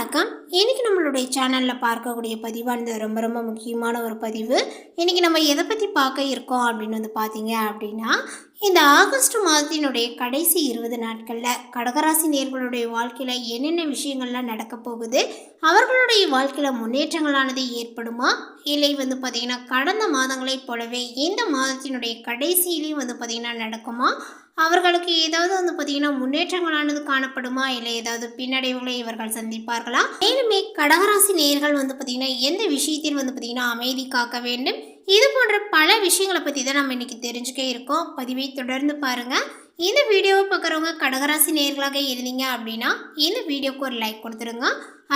வணக்கம். இன்னைக்கு நம்மளுடைய சேனலில் பார்க்கக்கூடிய பதிவானது ரொம்ப முக்கியமான ஒரு பதிவு. இன்னைக்கு நம்ம எதை பற்றி பார்க்க இருக்கோம் அப்படின்னு பார்த்தீங்க அப்படின்னா, இந்த ஆகஸ்ட் மாதத்தினுடைய கடைசி 20 நாட்களில் கடகராசி நேயர்களுடைய வாழ்க்கையில் என்னென்ன விஷயங்கள்லாம் நடக்க போகுது, அவர்களுடைய வாழ்க்கையில் முன்னேற்றங்களானது ஏற்படுமா, இல்லை பார்த்தீங்கன்னா கடந்த மாதங்களைப் போலவே இந்த மாதத்தினுடைய கடைசியிலையும் பார்த்தீங்கன்னா நடக்குமா, அவர்களுக்கு ஏதாவது பார்த்தீங்கன்னா முன்னேற்றங்களானது காணப்படுமா, இல்லை ஏதாவது பின்னடைவுகளை இவர்கள் சந்திப்பார்களா, மேலுமே கடகராசி நேயர்கள் பார்த்தீங்கன்னா எந்த விஷயத்தில் பார்த்தீங்கன்னா அமைதி காக்க வேண்டும், இது போன்ற பல விஷயங்களை பற்றி தான் நம்ம இன்னைக்கு தெரிஞ்சுக்க இருக்கோம். பதிவை தொடர்ந்து பாருங்க. இந்த வீடியோவை பார்க்குறவங்க கடகராசி நேயர்களாக இருந்தீங்க அப்படின்னா இந்த வீடியோக்கு ஒரு லைக் கொடுத்துருங்க.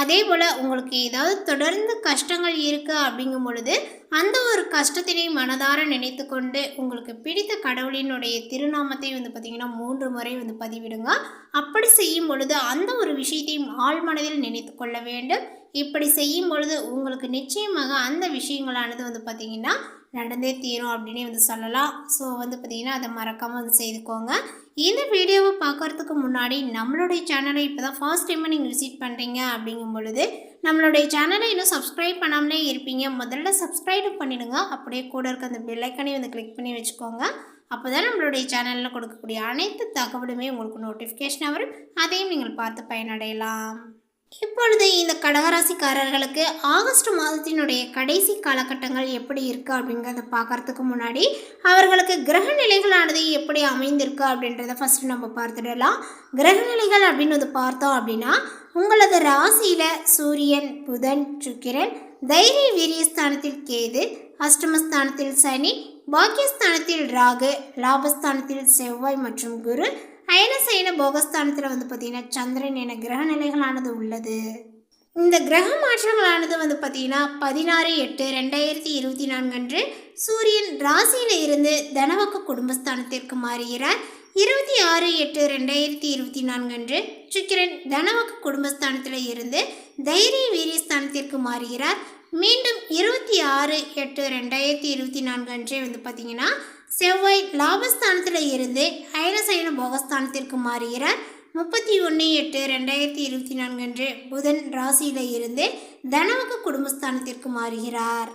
அதே போல் உங்களுக்கு ஏதாவது தொடர்ந்து கஷ்டங்கள் இருக்குது அப்படிங்கும் பொழுது அந்த ஒரு கஷ்டத்தினை மனதார நினைத்து கொண்டு உங்களுக்கு பிடித்த கடவுளினுடைய திருநாமத்தை பார்த்திங்கன்னா 3 முறை பதிவிடுங்க. அப்படி செய்யும் பொழுது அந்த ஒரு விஷயத்தையும் ஆழ் மனதில் நினைத்து கொள்ள வேண்டும். இப்படி செய்யும் பொழுது உங்களுக்கு நிச்சயமாக அந்த விஷயங்களானது பார்த்திங்கன்னா நடந்தே தீரும் அப்படின்னே சொல்லலாம். ஸோ பார்த்திங்கன்னா அதை மறக்காமல் செய்துக்கோங்க. இந்த வீடியோவை பார்க்குறதுக்கு முன்னாடி நம்மளுடைய சேனலை இப்போ தான் ஃபர்ஸ்ட் டைமாக நீங்கள் விசிட் பண்ணுறீங்க அப்படிங்கும் பொழுது நம்மளுடைய சேனலை இன்னும் சப்ஸ்கிரைப் பண்ணாமலே இருப்பீங்க. முதல்ல சப்ஸ்கிரைப் பண்ணிவிடுங்க. அப்படியே கூட இருக்க அந்த பெல்லைக்கனை கிளிக் பண்ணி வச்சுக்கோங்க. அப்போ தான் நம்மளுடைய சேனலில் கொடுக்கக்கூடிய அனைத்து தகவலுமே உங்களுக்கு நோட்டிஃபிகேஷனாக வரும். அதையும் நீங்கள் பார்த்து பயனடையலாம். இப்பொழுது இந்த கடகராசிக்காரர்களுக்கு ஆகஸ்ட் மாதத்தினுடைய கடைசி காலகட்டங்கள் எப்படி இருக்குது அப்படிங்கிறத பார்க்குறதுக்கு முன்னாடி அவர்களுக்கு கிரக நிலைகளானது எப்படி அமைந்திருக்கு அப்படின்றத ஃபஸ்ட்டு நம்ம பார்த்துடலாம். கிரக நிலைகள் அப்படின்னு பார்த்தோம் அப்படின்னா உங்களது ராசியில் சூரியன், புதன், சுக்கிரன், தைரிய வீரியஸ்தானத்தில் கேது, அஷ்டமஸ்தானத்தில் சனி, பாக்கியஸ்தானத்தில் ராகு, லாபஸ்தானத்தில் செவ்வாய் மற்றும் குரு, அயனசயன போகஸ்தானத்தில் பார்த்திங்கன்னா சந்திரன் என கிரக நிலைகளானது உள்ளது. இந்த கிரக மாற்றங்களானது பார்த்திங்கன்னா 16/8/2024 அன்று சூரியன் ராசியில் இருந்து தனவக்க குடும்பஸ்தானத்திற்கு மாறுகிறார். 26/8/2024 அன்று சுக்கிரன் தனவக்க குடும்பஸ்தானத்தில் இருந்து தைரிய வீரியஸ்தானத்திற்கு மாறுகிறார். மீண்டும் 26/8/2024 அன்றே பார்த்திங்கன்னா செவ்வாய் லாபஸ்தானத்தில் இருந்து அயனசயன போகஸ்தானத்திற்கு மாறுகிறார். 31/8/2024 அன்று புதன் ராசியில் இருந்து தனவக்க குடும்பஸ்தானத்திற்கு மாறுகிறார்.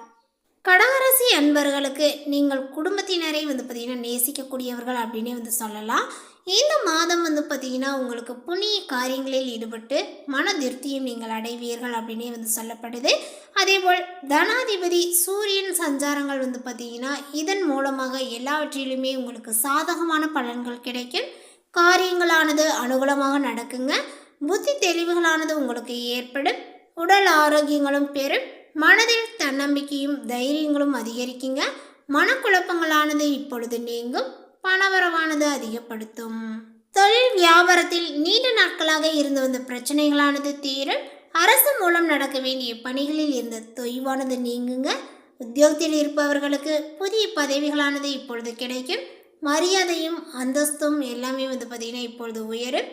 கடகராசி அன்பர்களுக்கு நீங்கள் குடும்பத்தினரை பார்த்திங்கன்னா நேசிக்கக்கூடியவர்கள் அப்படின்னு சொல்லலாம். இந்த மாதம் பார்த்திங்கன்னா உங்களுக்கு புண்ணிய காரியங்களில் ஈடுபட்டு மன திருப்தியும் நீங்கள் அடைவீர்கள் அப்படின்னே சொல்லப்படுது. அதேபோல் தனாதிபதி சூரியன் சஞ்சாரங்கள் பார்த்திங்கன்னா இதன் மூலமாக எல்லாவற்றிலுமே உங்களுக்கு சாதகமான பலன்கள் கிடைக்கும். காரியங்களானது அனுகூலமாக நடக்குங்க. புத்தி தெளிவுகளானது உங்களுக்கு ஏற்படும். உடல் ஆரோக்கியங்களும் பெறும். மனதில் தன்னம்பிக்கையும் தைரியங்களும் அதிகரிக்குங்க. மனக்குழப்பங்களானது இப்பொழுது நீங்கும். பணவரவானது அதிகப்படுத்தும். தொழில் வியாபாரத்தில் நீண்ட நாட்களாக இருந்து வந்த பிரச்சனைகளானது தீரும். அரசு மூலம் நடக்க வேண்டிய பணிகளில் இருந்த தொய்வானது நீங்குங்க. உத்தியோகத்தில் இருப்பவர்களுக்கு புதிய பதவிகளானது இப்பொழுது கிடைக்கும். மரியாதையும் அந்தஸ்தும் எல்லாமே பார்த்திங்கன்னா இப்பொழுது உயரும்.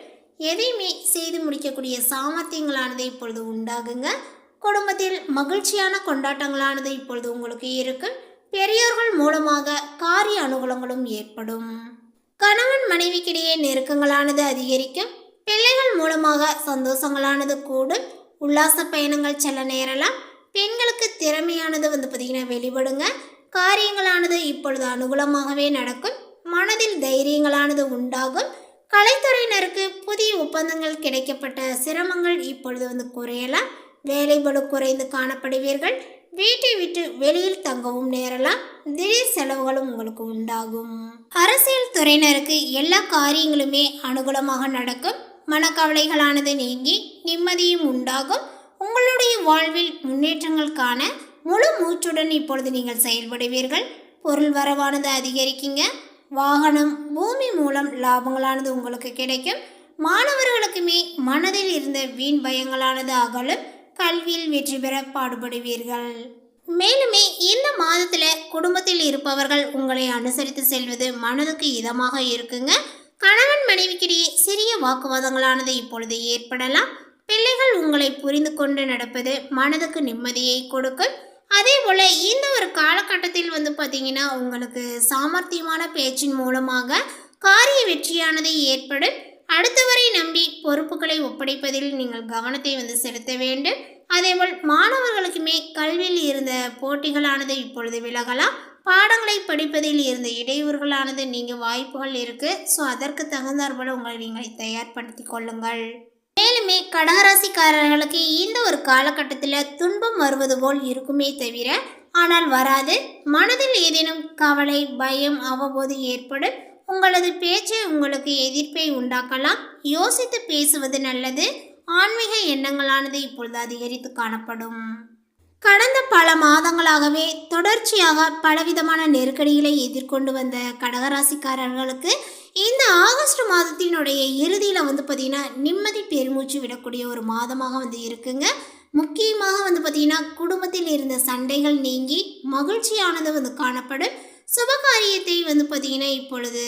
எதையுமே செய்து முடிக்கக்கூடிய சாமர்த்தியங்களானது இப்பொழுது உண்டாகுங்க. குடும்பத்தில் மகிழ்ச்சியான கொண்டாட்டங்களானது இப்பொழுது உங்களுக்கு இருக்கும். பெரியோர்கள் மூலமாக காரிய அனுகூலங்களும் ஏற்படும். கணவன் மனைவிக்கிடையே நெருக்கங்களானது அதிகரிக்கும். பிள்ளைகள் மூலமாக சந்தோஷங்களானது கூடும். உல்லாச பயணங்கள் செல்ல நேரலாம். பெண்களுக்கு திறமையானது பார்த்திங்கன்னா வெளிப்படுங்க. காரியங்களானது இப்பொழுது அனுகூலமாகவே நடக்கும். மனதில் தைரியங்களானது உண்டாகும். கலைத்துறையினருக்கு புதிய ஒப்பந்தங்கள் கிடைக்கப்பட்ட சிரமங்கள் இப்பொழுது குறையலாம். வேலைபளு குறைந்து காணப்படுவீர்கள். வீட்டை விட்டு வெளியில் தங்கவும் நேரலாம். திடீர் செலவுகளும் உங்களுக்கு உண்டாகும். அரசியல் துறையினருக்கு எல்லா காரியங்களுமே அனுகூலமாக நடக்கும். மனக்கவலைகளானது நீங்கி நிம்மதியும் உண்டாகும். உங்களுடைய வாழ்வில் முன்னேற்றங்கள் காண முழு மூச்சுடன் இப்பொழுது நீங்கள் செயல்படுவீர்கள். பொருள் வரவானது அதிகரிக்குங்க. வாகனம், பூமி மூலம் லாபங்களானது உங்களுக்கு கிடைக்கும். மாணவர்களுக்குமே மனதில் இருந்த வீண் பயங்களானது அகலும். கல்வியில் வெற்றி பெற பாடுபடுவீர்கள். மேலுமே இந்த மாதத்தில் குடும்பத்தில் இருப்பவர்கள் உங்களை அனுசரித்து செல்வது மனதுக்கு இதமாக இருக்குங்க. கணவன் மனைவிக்கிடையே சிறிய வாக்குவாதங்களானது இப்பொழுது ஏற்படலாம். பிள்ளைகள் உங்களை புரிந்து கொண்டு நடப்பது மனதுக்கு நிம்மதியை கொடுக்கும். அதே போல் இந்த ஒரு காலகட்டத்தில் பார்த்திங்கன்னா உங்களுக்கு சாமர்த்தியமான பேச்சின் மூலமாக காரிய வெற்றியானது ஏற்படும். அடுத்தவரை நம்பி பொறுப்புகளை ஒப்படைப்பதில் நீங்கள் கவனத்தை செலுத்த வேண்டும். அதேபோல் மாணவர்களுக்குமே கல்வியில் இருந்த போட்டிகளானது இப்பொழுது விலகலாம். பாடங்களை படிப்பதில் இருந்த இடையூறுகளானது நீங்க வாய்ப்புகள் இருக்கு. ஸோ அதற்கு தகுந்தாற்போல உங்களை நீங்கள் தயார்படுத்தி கொள்ளுங்கள். மேலுமே கடகராசிக்காரர்களுக்கு இந்த ஒரு காலகட்டத்தில் துன்பம் வருவது போல் இருக்குமே தவிர ஆனால் வராது. மனதில் ஏதேனும் கவலை, பயம் அவ்வப்போது ஏற்படும். உங்களது பேச்சு உங்களுக்கு எதிர்ப்பை உண்டாக்கலாம். யோசித்து பேசுவது நல்லது. ஆன்மீக எண்ணங்களானது இப்பொழுது அதிகரித்து காணப்படும். கடந்த பல மாதங்களாகவே தொடர்ச்சியாக பலவிதமான நெருக்கடிகளை எதிர்கொண்டு வந்த கடகராசிக்காரர்களுக்கு இந்த ஆகஸ்ட் மாதத்தினுடைய இறுதியில் பார்த்தீங்கன்னா நிம்மதி பெருமூச்சு விடக்கூடிய ஒரு மாதமாக இருக்குங்க. முக்கியமாக பார்த்தீங்கன்னா குடும்பத்தில் இருந்த சண்டைகள் நீங்கி மகிழ்ச்சியானது காணப்படும். சுபகாரியத்தை பார்த்தீங்கன்னா இப்பொழுது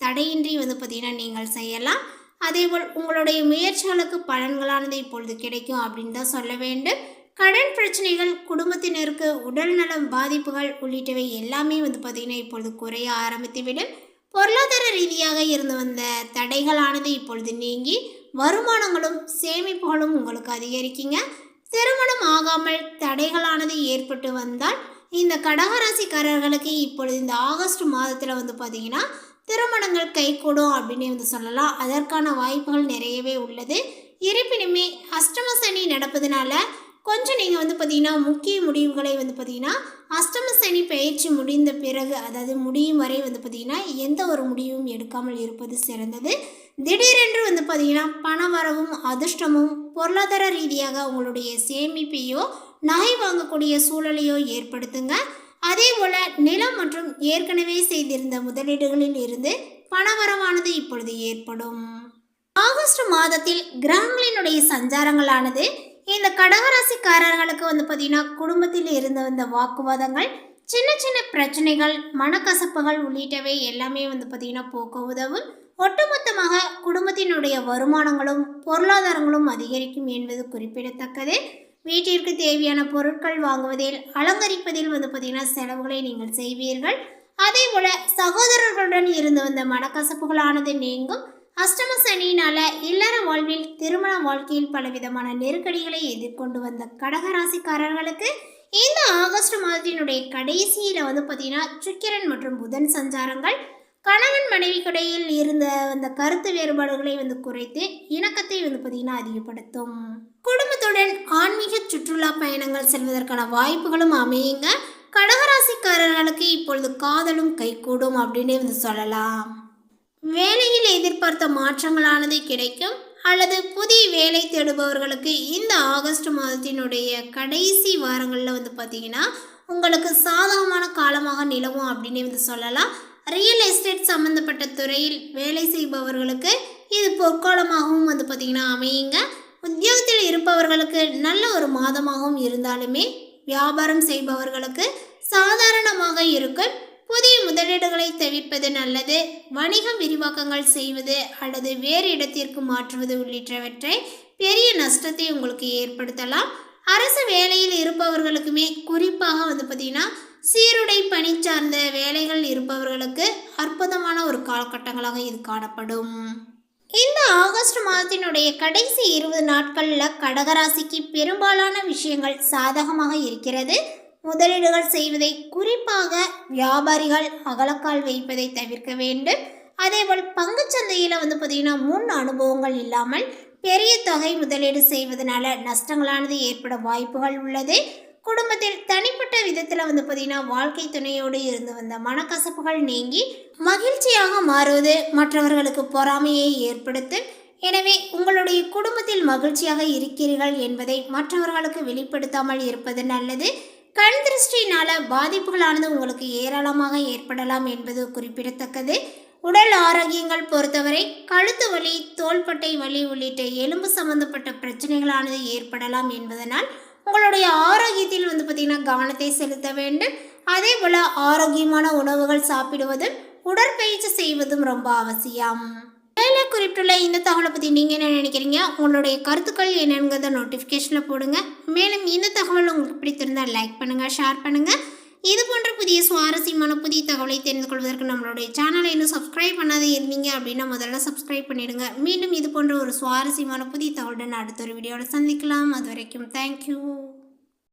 தடையின்றி பார்த்தீங்கன்னா நீங்கள் செய்யலாம். அதேபோல் உங்களுடைய முயற்சிகளுக்கு பலன்களானது இப்பொழுது கிடைக்கும் அப்படின்னு தான் சொல்ல வேண்டும். கடன் பிரச்சனைகள், குடும்பத்தினருக்கு உடல் நலம் பாதிப்புகள் உள்ளிட்டவை எல்லாமே பார்த்தீங்கன்னா இப்பொழுது குறைய ஆரம்பித்துவிடும். பொருளாதார ரீதியாக இருந்து வந்த தடைகளானது இப்பொழுது நீங்கி வருமானங்களும் சேமிப்புகளும் உங்களுக்கு அதிகரிக்குங்க. திருமணம் ஆகாமல் தடைகளானது ஏற்பட்டு வந்தால் இந்த கடகராசிக்காரர்களுக்கு இப்பொழுது இந்த ஆகஸ்ட் மாதத்தில் பார்த்தீங்கன்னா திருமணங்கள் கைகூடும் அப்படின்னு சொல்லலாம். அதற்கான வாய்ப்புகள் நிறையவே உள்ளது. இருப்பினுமே அஷ்டம சனி நடப்பதுனால கொஞ்சம் நீங்கள் பார்த்தீங்கன்னா முக்கிய முடிவுகளை பார்த்தீங்கன்னா அஷ்டம சனி பயிற்சி முடிந்த பிறகு, அதாவது முடியும் வரை பார்த்தீங்கன்னா எந்த ஒரு முடிவும் எடுக்காமல் இருப்பது சிறந்தது. திடீரென்று பார்த்தீங்கன்னா பண வரவும் அதிர்ஷ்டமும் பொருளாதார ரீதியாக உங்களுடைய சேமிப்பையோ நகை வாங்கக்கூடிய சூழலையோ ஏற்படுத்துங்க. அதே போல் நிலம் மற்றும் ஏற்கனவே செய்திருந்த முதலீடுகளில் இருந்து பணவரவானது இப்பொழுது ஏற்படும். ஆகஸ்ட் மாதத்தில் கிரகங்களினுடைய சஞ்சாரங்களானது இந்த கடகராசிக்காரர்களுக்கு பார்த்தீங்கன்னா குடும்பத்தில் இருந்து வந்த வாக்குவாதங்கள், சின்ன சின்ன பிரச்சனைகள், மனக்கசப்புகள் உள்ளிட்டவை எல்லாமே பார்த்தீங்கன்னா போக்க உதவும். ஒட்டுமொத்தமாக குடும்பத்தினுடைய வருமானங்களும் பொருளாதாரங்களும் அதிகரிக்கும் என்பது குறிப்பிடத்தக்கது. வீட்டிற்கு தேவையான பொருட்கள் வாங்குவதில், அலங்கரிப்பதில் பார்த்தீங்கன்னா செலவுகளை நீங்கள் செய்வீர்கள். அதே போல சகோதரர்களுடன் இருந்து வந்த மனக்கசப்புகளானது நீங்கும். அஷ்டம சனியினால இல்லற வாழ்வில், திருமண வாழ்க்கையில் பலவிதமான நெருக்கடிகளை எதிர்கொண்டு வந்த கடகராசிக்காரர்களுக்கு இந்த ஆகஸ்ட் மாதத்தினுடைய கடைசியில் பார்த்தீங்கன்னா சுக்கிரன் மற்றும் புதன் சஞ்சாரங்கள் கணவன் மனைவிக்கிடையில் இருந்த அந்த கருத்து வேறுபாடுகளை குறைத்து இணக்கத்தை பார்த்தீங்கன்னா அதிகப்படுத்தும். குடும்பத்துடன் ஆன்மீக சுற்றுலா பயணங்கள் செல்வதற்கான வாய்ப்புகளும் அமையுங்க. கடகராசிக்காரர்களுக்கு இப்பொழுது காதலும் கைகூடும் அப்படின்னு சொல்லலாம். வேலையில் எதிர்பார்த்த மாற்றங்களானது கிடைக்கும். அல்லது புதிய வேலை தேடுபவர்களுக்கு இந்த ஆகஸ்ட் மாதத்தினுடைய கடைசி வாரங்களில் பார்த்தீங்கன்னா உங்களுக்கு சாதகமான காலமாக நிலவும் அப்படின்னு சொல்லலாம். ரியல் எஸ்டேட் சம்மந்தப்பட்ட துறையில் வேலை செய்பவர்களுக்கு இது பொற்காலமாகவும் பார்த்தீங்கன்னா அமையுங்க. உத்தியோகத்தில் இருப்பவர்களுக்கு நல்ல ஒரு மாதமாகவும் இருந்தாலுமே வியாபாரம் செய்பவர்களுக்கு சாதாரணமாக இருக்கும். புதிய முதலீடுகளை தவிர்ப்பது நல்லது. வணிக விரிவாக்கங்கள் செய்வது அல்லது வேறு இடத்திற்கு மாற்றுவது உள்ளிட்டவற்றை பெரிய நஷ்டத்தை உங்களுக்கு ஏற்படுத்தலாம். அரசு வேலையில் இருப்பவர்களுக்குமே குறிப்பாக பார்த்தீங்கன்னா சீருடை பணி சார்ந்த வேலைகள் இருப்பவர்களுக்கு அற்புதமான ஒரு காலகட்டங்களாக இது காணப்படும். இந்த ஆகஸ்ட் மாதத்தினுடைய கடைசி 20 நாட்களில் கடகராசிக்கு பெரும்பாலான விஷயங்கள் சாதகமாக இருக்கிறது. முதலீடுகள் செய்வதை, குறிப்பாக வியாபாரிகள் அகலக்கால் வைப்பதை தவிர்க்க வேண்டும். அதேபோல் பங்குச்சந்தையில் பார்த்தீங்கன்னா முன் அனுபவங்கள் இல்லாமல் பெரிய தொகை முதலீடு செய்வதனால நஷ்டங்களானது ஏற்பட வாய்ப்புகள் உள்ளது. குடும்பத்தில் தனிப்பட்ட விதத்தில் பார்த்தீங்கன்னா வாழ்க்கை துணையோடு இருந்து வந்த மனக்கசப்புகள் நீங்கி மகிழ்ச்சியாக மாறுவது மற்றவர்களுக்கு பொறாமையை ஏற்படுத்தும். எனவே உங்களுடைய குடும்பத்தில் மகிழ்ச்சியாக இருக்கிறீர்கள் என்பதை மற்றவர்களுக்கு வெளிப்படுத்தாமல் இருப்பது நல்லது. கண் திருஷ்டினால பாதிப்புகளானது உங்களுக்கு ஏராளமாக ஏற்படலாம் என்பது குறிப்பிடத்தக்கது. உடல் ஆரோக்கியங்கள் பொறுத்தவரை கழுத்து வலி, தோள்பட்டை வலி உள்ளிட்ட எலும்பு சம்பந்தப்பட்ட பிரச்சனைகளானது ஏற்படலாம் என்பதனால் உங்களுடைய ஆரோக்கியத்தில் பார்த்தீங்கன்னா கவனத்தை செலுத்த வேண்டும். அதே போல் ஆரோக்கியமான உணவுகள் சாப்பிடுவதும் உடற்பயிற்சி செய்வதும் ரொம்ப அவசியம். மேலே குறிப்பிட்டுள்ள இந்த தகவலை பற்றி நீங்கள் என்ன நினைக்கிறீங்க? உங்களுடைய கருத்துக்கள் என்னங்கிறத நோட்டிஃபிகேஷனில் போடுங்க. மேலும் இந்த தகவல் உங்களுக்கு பிடித்திருந்தால் லைக் பண்ணுங்கள், ஷேர் பண்ணுங்கள். இது போன்ற புதிய சுவாரஸ்யமான புதிய தகவலை தெரிந்து கொள்வதற்கு நம்மளுடைய சேனலை இன்னும் சப்ஸ்கிரைப் பண்ணாதே இருந்தீங்க அப்படின்னா முதல்ல சப்ஸ்கிரைப் பண்ணிடுங்க. மீண்டும் இது போன்ற ஒரு சுவாரஸ்யமான புதிய தகவலுடன் அடுத்த ஒரு வீடியோவில் சந்திக்கலாம். அது வரைக்கும் தேங்க்யூ.